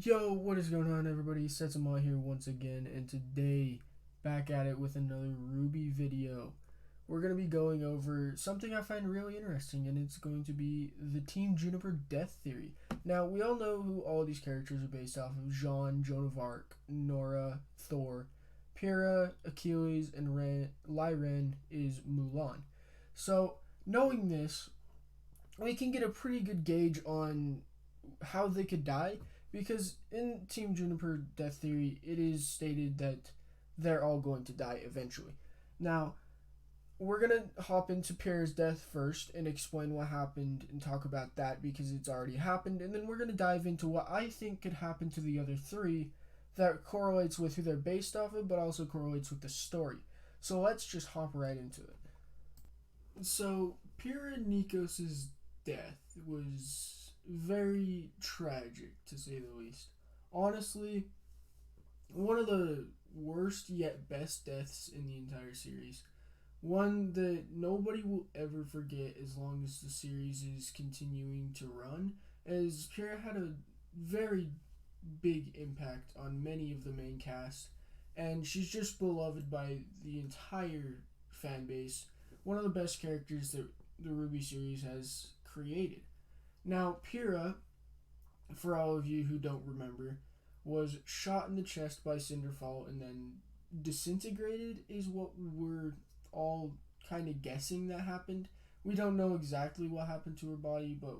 Yo, what is going on, everybody? Setsuma here once again, and today, back at it with another RWBY video. We're going to be going over something I find really interesting, and it's going to be the Team JNPR Death Theory. Now, we all know who all these characters are based off of: Jaune Arc, Nora, Thor, Pyrrha, Achilles, and Lie Ren is Mulan. So, knowing this, we can get a pretty good gauge on how they could die, because in Team JNPR Death Theory, it is stated that they're all going to die eventually. Now, we're gonna hop into Piros Death first and explain what happened and talk about that because it's already happened, and then we're gonna dive into what I think could happen to the other three that correlates with who they're based off of, but also correlates with the story. So let's just hop right into it. So Pyrrha Nikos' death was very tragic, to say the least. Honestly, one of the worst yet best deaths in the entire series. One that nobody will ever forget as long as the series is continuing to run, as Pyrrha had a very big impact on many of the main cast, and she's just beloved by the entire fan base. One of the best characters that the RWBY series has created. Now, Pyrrha, for all of you who don't remember, was shot in the chest by Cinderfall and then disintegrated, is what we're all kind of guessing that happened. We don't know exactly what happened to her body, but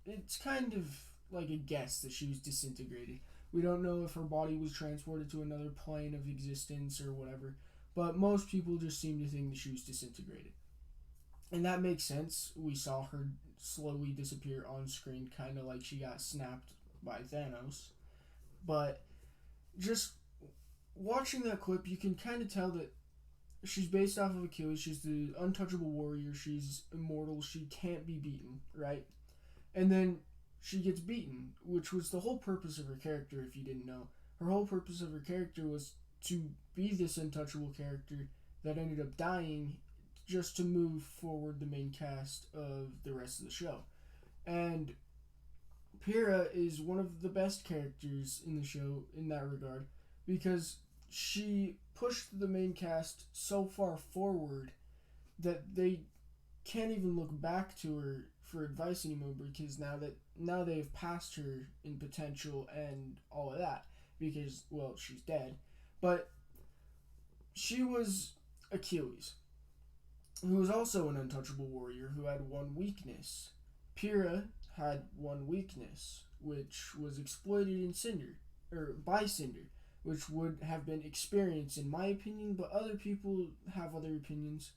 it's kind of like a guess that she was disintegrated. We don't know if her body was transported to another plane of existence or whatever, but most people just seem to think that she was disintegrated. And that makes sense. We saw her slowly disappear on screen, kind of like she got snapped by Thanos. But just watching that clip, you can kind of tell that she's based off of Achilles. She's the untouchable warrior. She's immortal. She can't be beaten, right? And then she gets beaten, which was the whole purpose of her character, if you didn't know. Her whole purpose of her character was to be this untouchable character that ended up dying just to move forward the main cast of the rest of the show. And Pyrrha is one of the best characters in the show in that regard because she pushed the main cast so far forward that they can't even look back to her for advice anymore, because now they've passed her in potential and all of that, because, well, she's dead. But she was Achilles, who was also an untouchable warrior who had one weakness. Pyrrha had one weakness, which was exploited in Cinder, or by Cinder, which would have been experience in my opinion, but other people have other opinions.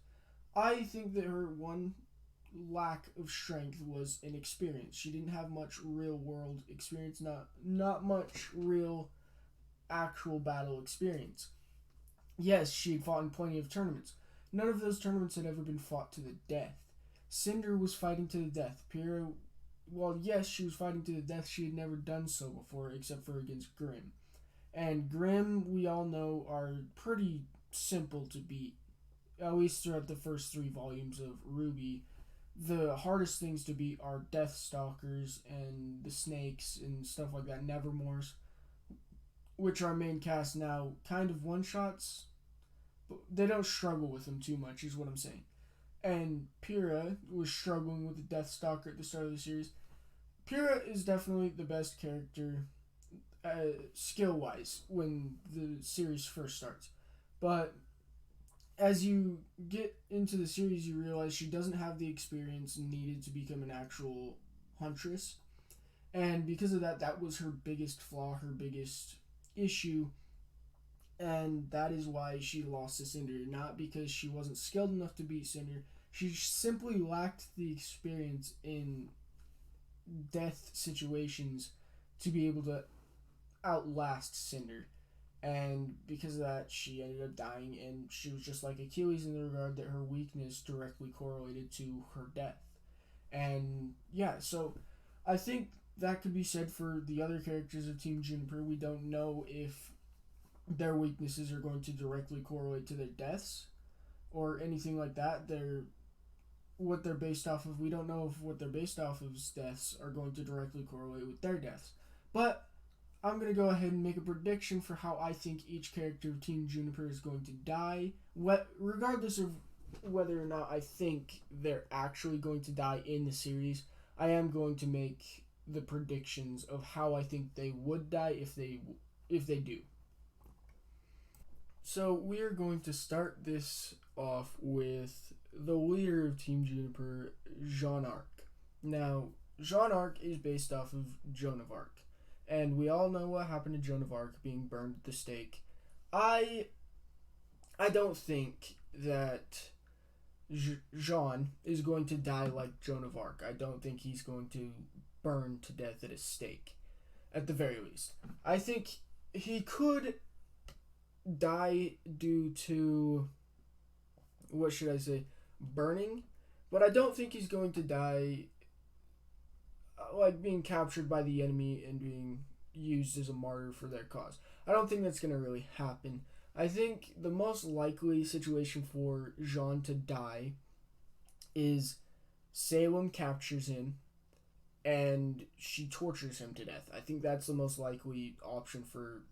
I think that her one lack of strength was inexperience. She didn't have much real world experience, not much real actual battle experience. Yes, she had fought in plenty of tournaments. None of those tournaments had ever been fought to the death. Cinder was fighting to the death. Pyrrha, well, yes, she was fighting to the death. She had never done so before, except for against Grimm. And Grimm, we all know, are pretty simple to beat, at least throughout the first three volumes of RWBY. The hardest things to beat are Deathstalkers and the Snakes and stuff like that, Nevermores, which our main cast now kind of one-shots, but they don't struggle with them too much, is what I'm saying. And Pyrrha was struggling with the Deathstalker at the start of the series. Pyrrha is definitely the best character skill-wise when the series first starts. But as you get into the series, you realize she doesn't have the experience needed to become an actual huntress. And because of that, that was her biggest flaw, her biggest issue. And that is why she lost to Cinder. Not because she wasn't skilled enough to beat Cinder. She simply lacked the experience in death situations to be able to outlast Cinder. And because of that, she ended up dying, and she was just like Achilles in the regard that her weakness directly correlated to her death. And yeah, so I think that could be said for the other characters of Team JNPR. We don't know if their weaknesses are going to directly correlate to their deaths or anything like that. What they're based off of, we don't know if what they're based off of's deaths are going to directly correlate with their deaths. But I'm going to go ahead and make a prediction for how I think each character of Team JNPR is going to die. Regardless of whether or not I think they're actually going to die in the series, I am going to make the predictions of how I think they would die if they do. So we are going to start this off with the leader of Team JNPR, Jaune Arc. Now, Jaune Arc is based off of Jaune Arc, and we all know what happened to Jaune Arc being burned at the stake. I don't think that Jaune is going to die like Jaune Arc. I don't think he's going to burn to death at a stake, at the very least. I think he could die due to, what should I say, burning, but I don't think he's going to die like being captured by the enemy and being used as a martyr for their cause. I don't think that's going to really happen. I think the most likely situation for Jaune to die is Salem captures him and she tortures him to death. I think that's the most likely option for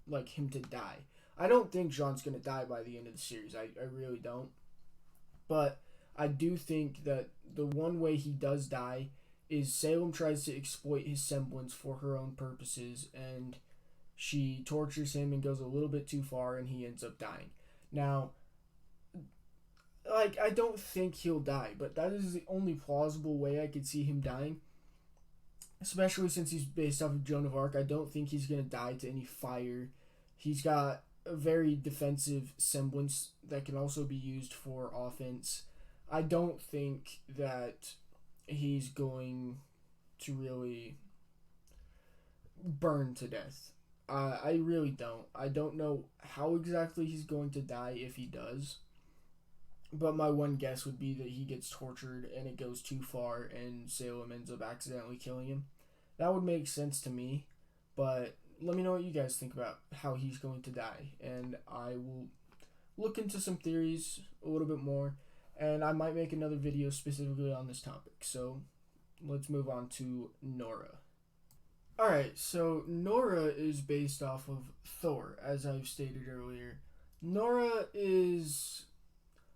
like him to die. I don't think Jaune's going to die by the end of the series. I really don't. But I do think that the one way he does die is Salem tries to exploit his semblance for her own purposes, and she tortures him and goes a little bit too far, and he ends up dying. Now, like, I don't think he'll die, but that is the only plausible way I could see him dying, especially since he's based off of Jaune Arc. I don't think he's going to die to any fire. He's got a very defensive semblance that can also be used for offense. I don't think that he's going to really burn to death. I really don't. I don't know how exactly he's going to die if he does. But my one guess would be that he gets tortured and it goes too far and Salem ends up accidentally killing him. That would make sense to me. But let me know what you guys think about how he's going to die. And I will look into some theories a little bit more. And I might make another video specifically on this topic. So let's move on to Nora. Alright, so Nora is based off of Thor, as I've stated earlier. Nora is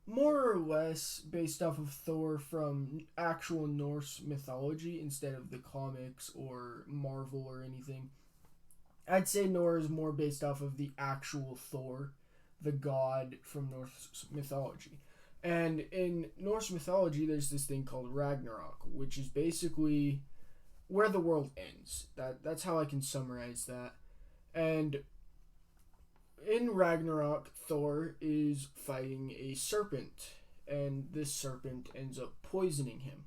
more or less based off of Thor from actual Norse mythology instead of the comics or Marvel or anything. I'd say Nora is more based off of the actual Thor, the god from Norse mythology. And in Norse mythology, there's this thing called Ragnarok, which is basically where the world ends. That's how I can summarize that. And in Ragnarok, Thor is fighting a serpent, and this serpent ends up poisoning him.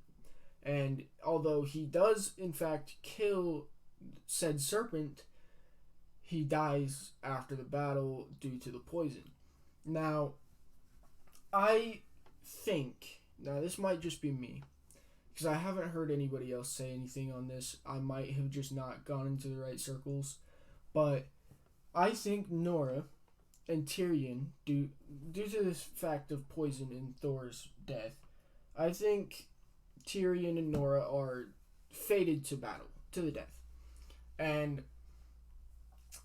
And although he does, in fact, kill said serpent, he dies after the battle due to the poison. Now, I think, now this might just be me, because I haven't heard anybody else say anything on this. I might have just not gone into the right circles, but I think Nora and Tyrion, due to this fact of poison in Thor's death, I think Tyrion and Nora are fated to battle, to the death. And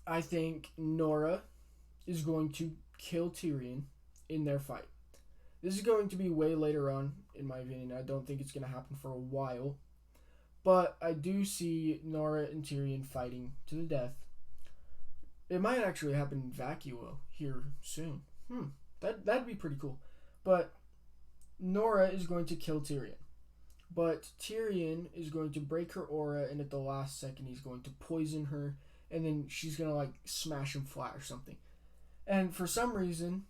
I think Nora is going to kill Tyrion in their fight. This is going to be way later on, in my opinion. I don't think it's going to happen for a while. But I do see Nora and Tyrion fighting to the death. It might actually happen in Vacuo here soon. That'd be pretty cool. But Nora is going to kill Tyrion. But Tyrion is going to break her aura, and at the last second he's going to poison her, and then she's going to like smash him flat or something. And for some reason,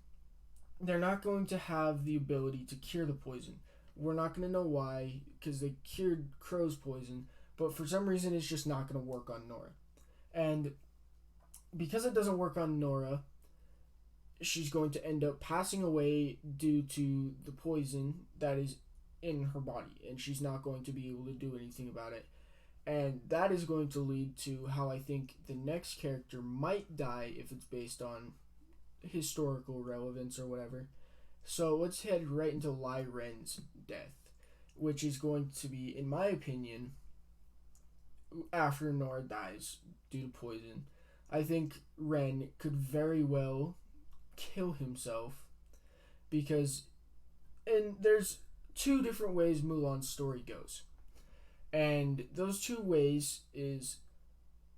they're not going to have the ability to cure the poison. We're not going to know why, because they cured Crow's poison, but for some reason it's just not going to work on Nora. And because it doesn't work on Nora, she's going to end up passing away due to the poison that is in her body, and she's not going to be able to do anything about it. And that is going to lead to how I think the next character might die if it's based on historical relevance or whatever. So let's head right into Lie Ren's death, which is going to be, in my opinion, after Nora dies due to poison. I think Ren could very well kill himself because, and there's two different ways Mulan's story goes. And those two ways is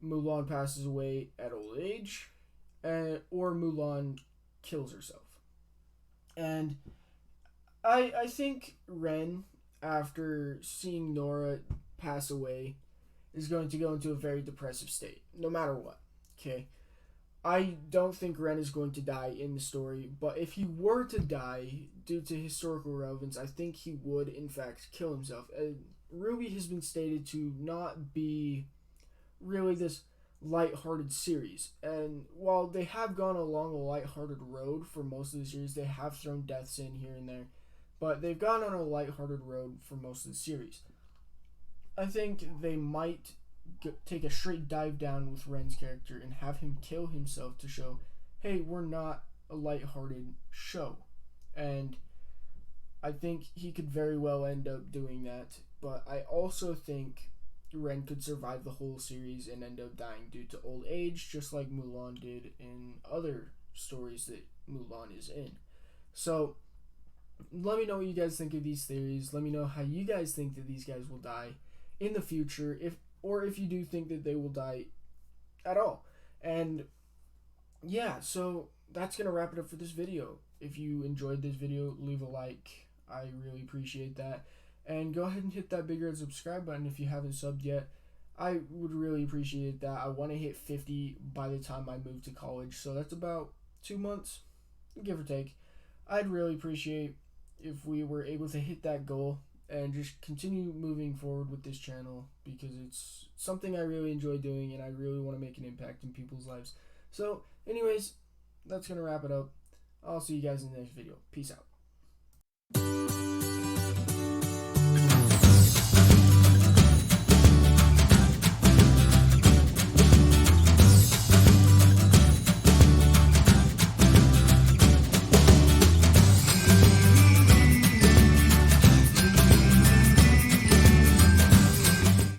Mulan passes away at old age, or Mulan kills herself. And I think Ren, after seeing Nora pass away, is going to go into a very depressive state, no matter what. Okay? I don't think Ren is going to die in the story, but if he were to die due to historical relevance, I think he would, in fact, kill himself. RWBY has been stated to not be really this light-hearted series, and while they have gone along a light-hearted road for most of the series, they have thrown deaths in here and there, but they've gone on a light-hearted road for most of the series. I think they might take a straight dive down with Ren's character and have him kill himself to show, hey, we're not a light-hearted show. And I think he could very well end up doing that, but I also think Ren could survive the whole series and end up dying due to old age, just like Mulan did in other stories that Mulan is in. So let me know what you guys think of these theories. Let me know how you guys think that these guys will die in the future, if you do think that they will die at all. And yeah, so that's gonna wrap it up for this video. If you enjoyed this video, leave a like. I really appreciate that. And go ahead and hit that big red subscribe button if you haven't subbed yet. I would really appreciate that. I want to hit 50 by the time I move to college, so that's about 2 months, give or take. I'd really appreciate if we were able to hit that goal and just continue moving forward with this channel, because it's something I really enjoy doing and I really want to make an impact in people's lives. So anyways, that's going to wrap it up. I'll see you guys in the next video. Peace out.